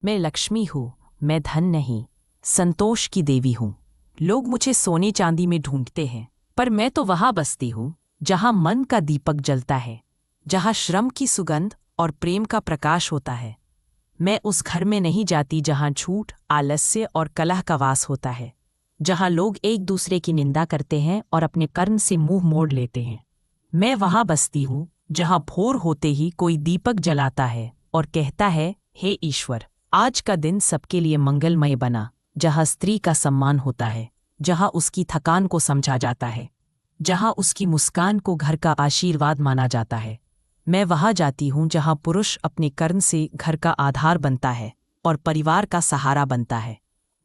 मैं लक्ष्मी हूँ, मैं धन नहीं, संतोष की देवी हूँ। लोग मुझे सोने चांदी में ढूंढते हैं, पर मैं तो वहाँ बसती हूँ जहाँ मन का दीपक जलता है, जहाँ श्रम की सुगंध और प्रेम का प्रकाश होता है। मैं उस घर में नहीं जाती जहाँ झूठ, आलस्य और कलह का वास होता है, जहाँ लोग एक दूसरे की निंदा करते हैं और अपने कर्म से मुंह मोड़ लेते हैं। मैं वहाँ बसती हूँ जहाँ भोर होते ही कोई दीपक जलाता है और कहता है, हे ईश्वर, आज का दिन सबके लिए मंगलमय बना। जहाँ स्त्री का सम्मान होता है, जहाँ उसकी थकान को समझा जाता है, जहाँ उसकी मुस्कान को घर का आशीर्वाद माना जाता है। मैं वहाँ जाती हूँ जहाँ पुरुष अपने कर्म से घर का आधार बनता है और परिवार का सहारा बनता है।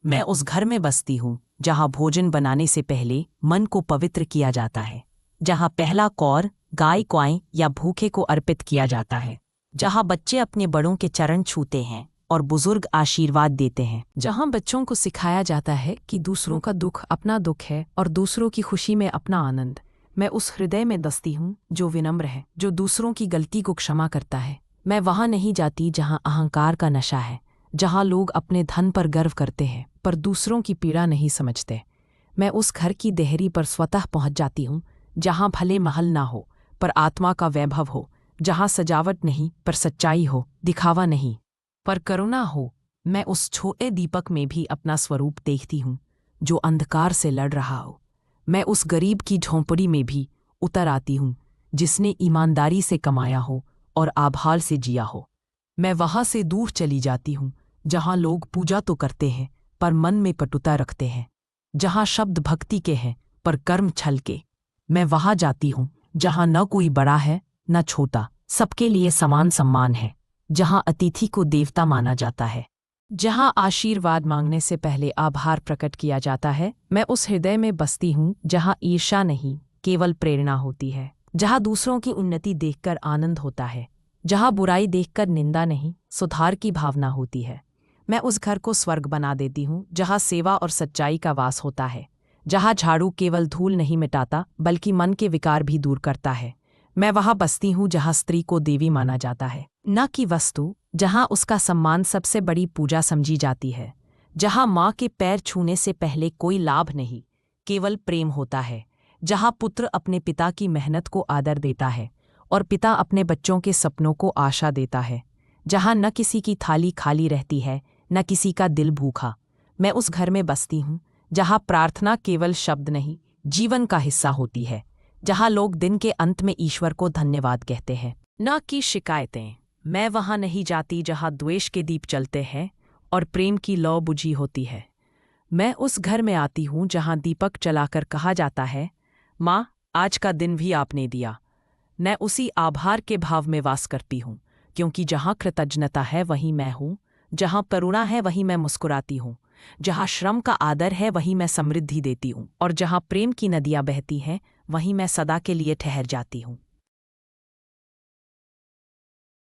मैं उस घर में बसती हूँ जहाँ भोजन बनाने से पहले मन को पवित्र किया जाता है, जहाँ पहला कौर गाय क्वाएं या भूखे को अर्पित किया जाता है, जहाँ बच्चे अपने बड़ों के चरण छूते हैं और बुजुर्ग आशीर्वाद देते हैं, जहाँ बच्चों को सिखाया जाता है कि दूसरों का दुख अपना दुख है और दूसरों की खुशी में अपना आनंद। मैं उस हृदय में बसती हूँ जो विनम्र है, जो दूसरों की गलती को क्षमा करता है। मैं वहाँ नहीं जाती जहाँ अहंकार का नशा है, जहाँ लोग अपने धन पर गर्व करते हैं पर दूसरों की पीड़ा नहीं समझते। मैं उस घर की देहरी पर स्वतः पहुँच जाती हूँ जहाँ भले महल ना हो पर आत्मा का वैभव हो, जहाँ सजावट नहीं पर सच्चाई हो, दिखावा नहीं पर करुणा हो। मैं उस छोटे दीपक में भी अपना स्वरूप देखती हूँ जो अंधकार से लड़ रहा हो। मैं उस गरीब की झोंपड़ी में भी उतर आती हूँ जिसने ईमानदारी से कमाया हो और आभार से जिया हो। मैं वहाँ से दूर चली जाती हूँ जहाँ लोग पूजा तो करते हैं पर मन में कटुता रखते हैं, जहाँ शब्द भक्ति के हैं पर कर्म छल के। मैं वहाँ जाती हूँ जहाँ न कोई बड़ा है न छोटा, सबके लिए समान सम्मान है, जहाँ अतिथि को देवता माना जाता है, जहाँ आशीर्वाद मांगने से पहले आभार प्रकट किया जाता है। मैं उस हृदय में बसती हूँ जहाँ ईर्ष्या नहीं केवल प्रेरणा होती है, जहाँ दूसरों की उन्नति देखकर आनंद होता है, जहाँ बुराई देखकर निंदा नहीं सुधार की भावना होती है। मैं उस घर को स्वर्ग बना देती हूँ जहाँ सेवा और सच्चाई का वास होता है, जहाँ झाड़ू केवल धूल नहीं मिटाता बल्कि मन के विकार भी दूर करता है। मैं वहाँ बसती हूँ जहाँ स्त्री को देवी माना जाता है, न कि वस्तु, जहाँ उसका सम्मान सबसे बड़ी पूजा समझी जाती है, जहाँ माँ के पैर छूने से पहले कोई लाभ नहीं केवल प्रेम होता है, जहाँ पुत्र अपने पिता की मेहनत को आदर देता है और पिता अपने बच्चों के सपनों को आशा देता है, जहाँ न किसी की थाली खाली रहती है न किसी का दिल भूखा। मैं उस घर में बसती हूँ जहाँ प्रार्थना केवल शब्द नहीं जीवन का हिस्सा होती है, जहाँ लोग दिन के अंत में ईश्वर को धन्यवाद कहते हैं, न कि शिकायतें। मैं वहाँ नहीं जाती जहाँ द्वेष के दीप चलते हैं और प्रेम की लौ बुझी होती है। मैं उस घर में आती हूँ जहाँ दीपक जलाकर कहा जाता है, माँ, आज का दिन भी आपने दिया। मैं उसी आभार के भाव में वास करती हूँ, क्योंकि जहाँ कृतज्ञता है वहीं मैं हूँ, जहाँ करुणा है वहीं मैं मुस्कुराती हूँ, जहाँ श्रम का आदर है वहीं मैं समृद्धि देती हूँ और जहाँ प्रेम की नदियाँ बहती हैं वहीं मैं सदा के लिए ठहर जाती हूँ।